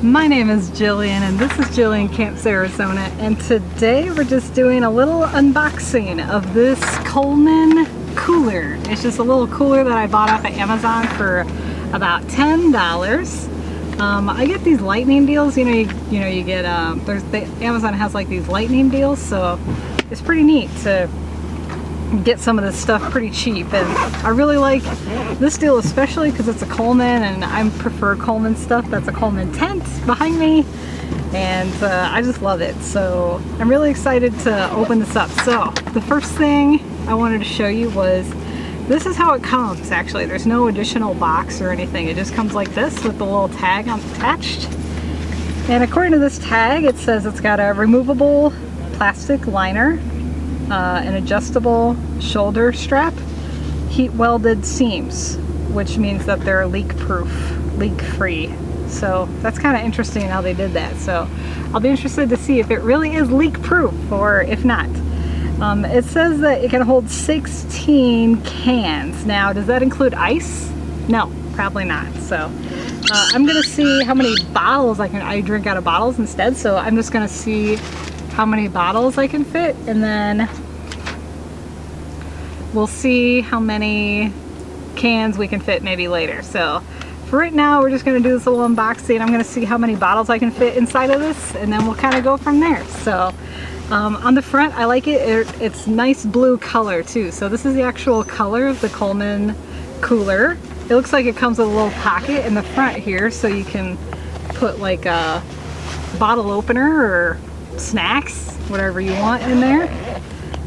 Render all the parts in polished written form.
My name is Jillian and this is Jillian Camps Arizona, and today we're just doing a little unboxing of this Coleman cooler. It's just a little cooler that I bought off of Amazon for about $10. I get these lightning deals, you get Amazon has like these lightning deals, so it's pretty neat to get some of this stuff pretty cheap. And I really like this deal especially because it's a Coleman, and I prefer Coleman stuff. That's a Coleman tent behind me, and I just love it. So I'm really excited to open this up. So the first thing I wanted to show you was this is how it comes. Actually, there's no additional box or anything. It just comes like this with the little tag attached. And according to this tag, it says it's got a removable plastic liner, an adjustable shoulder strap, heat welded seams, which means that they're leak proof, leak free. So that's kind of interesting how they did that. So I'll be interested to see if it really is leak proof or if not. It says that it can hold 16 cans. Now, does that include ice? No, probably not. So I'm gonna see how many bottles I drink out of bottles instead. So I'm just gonna see how many bottles I can fit, and then we'll see how many cans we can fit maybe later. So for right now, we're just going to do this little unboxing. I'm going to see how many bottles I can fit inside of this, and then we'll kind of go from there. So on the front, I like it. It's nice blue color too. So this is the actual color of the Coleman cooler. It looks like it comes with a little pocket in the front here, so you can put like a bottle opener or snacks, whatever you want in there.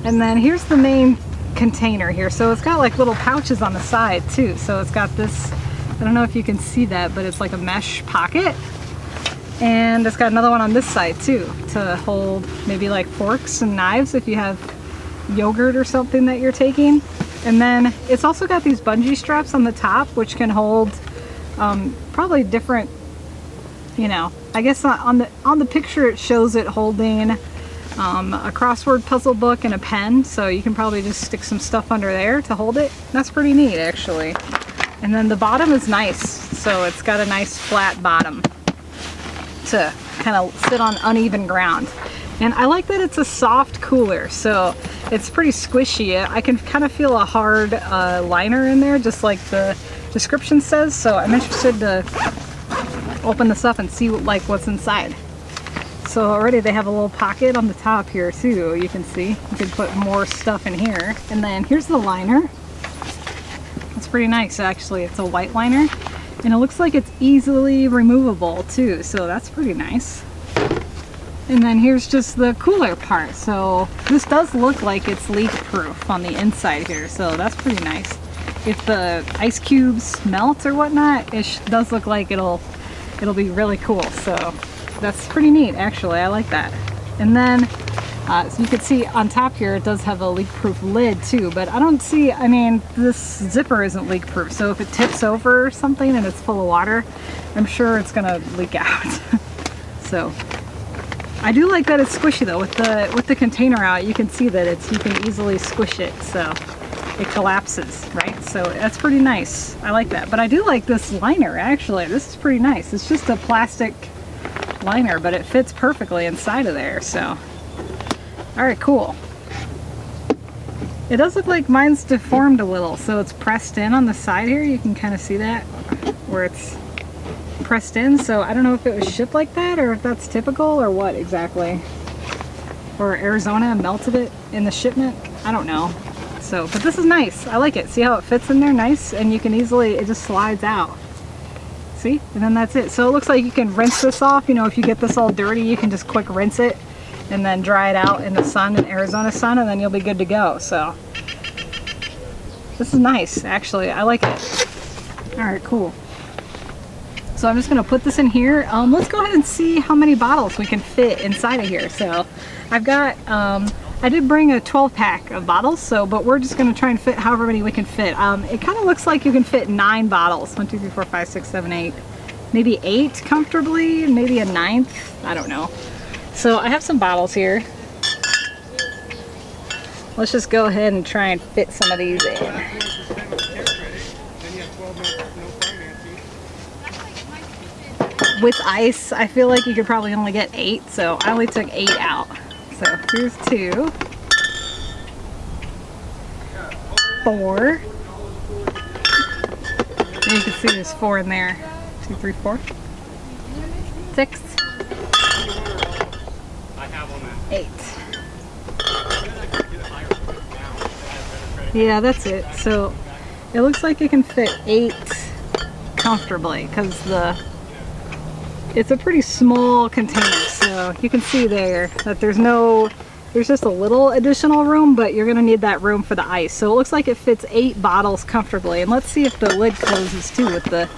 And then here's the main container here. So it's got like little pouches on the side too. So it's got this, I don't know if you can see that, but it's like a mesh pocket. And it's got another one on this side too to hold maybe like forks and knives if you have yogurt or something that you're taking. And then it's also got these bungee straps on the top, which can hold probably different, I guess on the picture it shows it holding a crossword puzzle book and a pen, so you can probably just stick some stuff under there to hold it. That's pretty neat actually. And then the bottom is nice, so it's got a nice flat bottom to kind of sit on uneven ground. And I like that it's a soft cooler, so it's pretty squishy. I can kind of feel a hard liner in there, just like the description says, so I'm interested to open this up and see what's inside. So already they have a little pocket on the top here too. You can see you can put more stuff in here. And then here's the liner. It's pretty nice actually. It's a white liner, and it looks like it's easily removable too, so that's pretty nice. And then here's just the cooler part. So this does look like it's leak proof on the inside here, so that's pretty nice. If the ice cubes melt or whatnot, it does look like it'll be really cool. So that's pretty neat actually. I like that. And then so you can see on top here it does have a leak proof lid too, but I don't see, this zipper isn't leak proof, so if it tips over or something and it's full of water, I'm sure it's gonna leak out. So I do like that it's squishy though. With the container out, you can see that you can easily squish it, so it collapses, right? So that's pretty nice. I like that. But I do like this liner actually. This is pretty nice. It's just a plastic liner, but it fits perfectly inside of there. So all right, cool. It does look like mine's deformed a little, so it's pressed in on the side here. You can kind of see that where it's pressed in. So I don't know if it was shipped like that or if that's typical or what exactly, or Arizona melted it in the shipment. I don't know. So, but this is nice. I like it. See how it fits in there nice, and you can easily, it just slides out. See? And then that's it. So it looks like you can rinse this off. If you get this all dirty, you can just quick rinse it and then dry it out in the sun, in Arizona sun, and then you'll be good to go. So this is nice actually. I like it. All right, cool. So I'm just gonna put this in here. Let's go ahead and see how many bottles we can fit inside of here. So I've got, I did bring a 12-pack of bottles, but we're just gonna try and fit however many we can fit. It kind of looks like you can fit 9 bottles. 1, 2, 3, 4, 5, 6, 7, 8, maybe 8 comfortably, maybe a 9th, I don't know. So I have some bottles here. Let's just go ahead and try and fit some of these in. with ice, I feel like you could probably only get 8, so I only took 8 out. So here's 2, 4, and you can see there's 4 in there. 2, 3, 4, 6, 8. Yeah, that's it. So it looks like it can fit 8 comfortably because it's a pretty small container. So you can see there that there's just a little additional room, but you're gonna need that room for the ice. So it looks like it fits 8 bottles comfortably. And let's see if the lid closes too because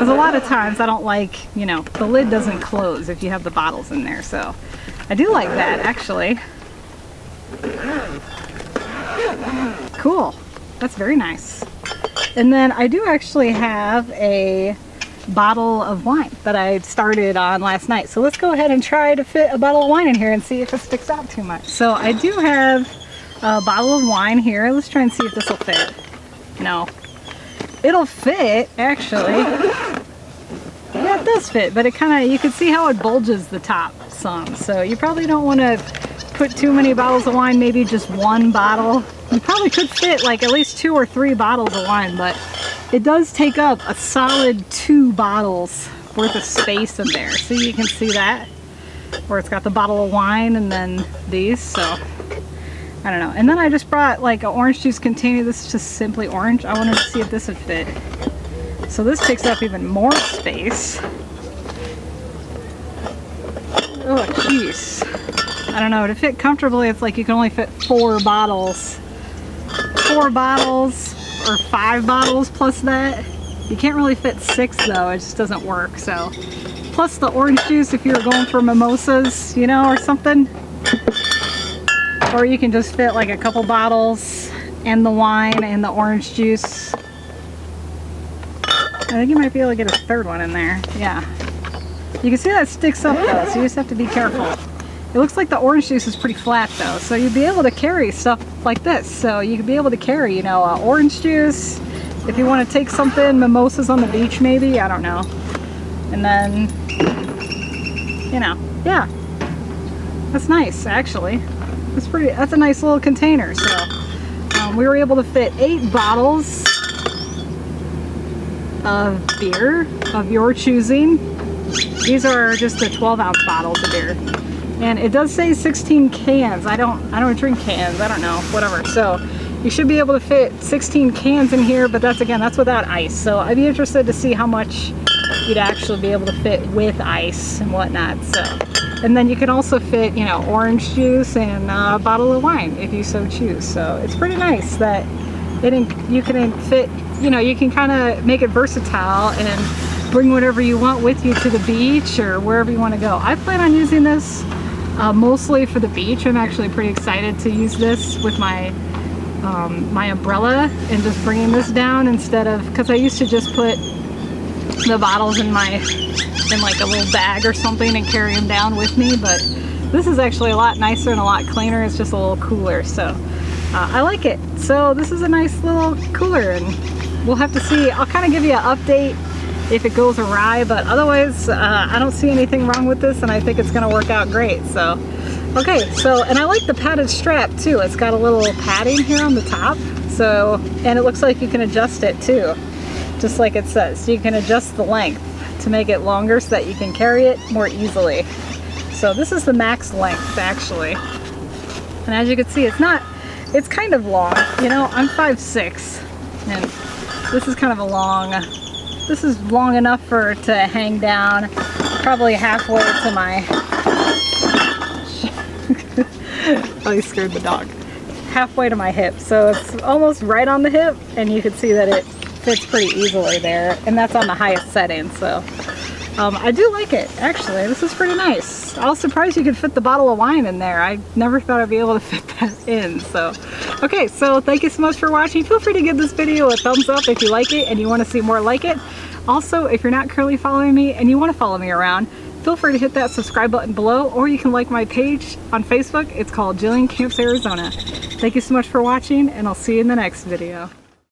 a lot of times I don't like, the lid doesn't close if you have the bottles in there. So I do like that actually. Cool, that's very nice. And then I do actually have a bottle of wine that I started on last night. So let's go ahead and try to fit a bottle of wine in here and see if it sticks out too much. So I do have a bottle of wine here. Let's try and see if this will fit. No, it'll fit actually. Yeah, it does fit, but you can see how it bulges the top some. So you probably don't want to put too many bottles of wine, maybe just 1 bottle. You probably could fit like at least 2 or 3 bottles of wine, but it does take up a solid 2 bottles worth of space in there. So you can see that, where it's got the bottle of wine and then these. So I don't know. And then I just brought like an orange juice container. This is just simply orange. I wanted to see if this would fit. So this takes up even more space. Oh jeez. I don't know, to fit comfortably it's like you can only fit 4 bottles. 4 bottles or 5 bottles plus that. You can't really fit 6 though, it just doesn't work. So plus the orange juice if you're going for mimosas, or something. Or you can just fit like a couple bottles and the wine and the orange juice. I think you might be able to get a 3rd one in there. Yeah. You can see that sticks up though, so you just have to be careful. It looks like the orange juice is pretty flat though, so you'd be able to carry stuff like this. So you could be able to carry, orange juice, if you want to take something, mimosas on the beach maybe, I don't know. And then, yeah, that's nice actually. That's a nice little container. So we were able to fit 8 bottles of beer of your choosing. These are just the 12-ounce bottles of beer. And it does say 16 cans. I don't drink cans, I don't know, whatever. So you should be able to fit 16 cans in here, but that's without ice. So I'd be interested to see how much you'd actually be able to fit with ice and whatnot. So, and then you can also fit, orange juice and a bottle of wine if you so choose. So it's pretty nice that you can fit, you can kind of make it versatile and bring whatever you want with you to the beach or wherever you want to go. I plan on using this mostly for the beach. I'm actually pretty excited to use this with my my umbrella and just bringing this down instead of, because I used to just put the bottles in like a little bag or something and carry them down with me, but this is actually a lot nicer and a lot cleaner. It's just a little cooler, so I like it. So this is a nice little cooler, and we'll have to see. I'll kind of give you an update if it goes awry, but otherwise I don't see anything wrong with this, and I think it's gonna work out great. So okay, so, and I like the padded strap too. It's got a little padding here on the top, so, and it looks like you can adjust it too, just like it says. So you can adjust the length to make it longer so that you can carry it more easily. So this is the max length actually, and as you can see, it's kind of long. I'm 5'6", and this is kind of a long. This is long enough for it to hang down probably halfway to my, oh, you scared the dog. Halfway to my hip. So it's almost right on the hip, and you can see that it fits pretty easily there, and that's on the highest setting. So I do like it, actually. This is pretty nice. I was surprised you could fit the bottle of wine in there. I never thought I'd be able to fit that in. So okay, so thank you so much for watching. Feel free to give this video a thumbs up if you like it and you want to see more like it. Also, if you're not currently following me and you want to follow me around, feel free to hit that subscribe button below, or you can like my page on Facebook. It's called Jillian Camps Arizona. Thank you so much for watching, and I'll see you in the next video.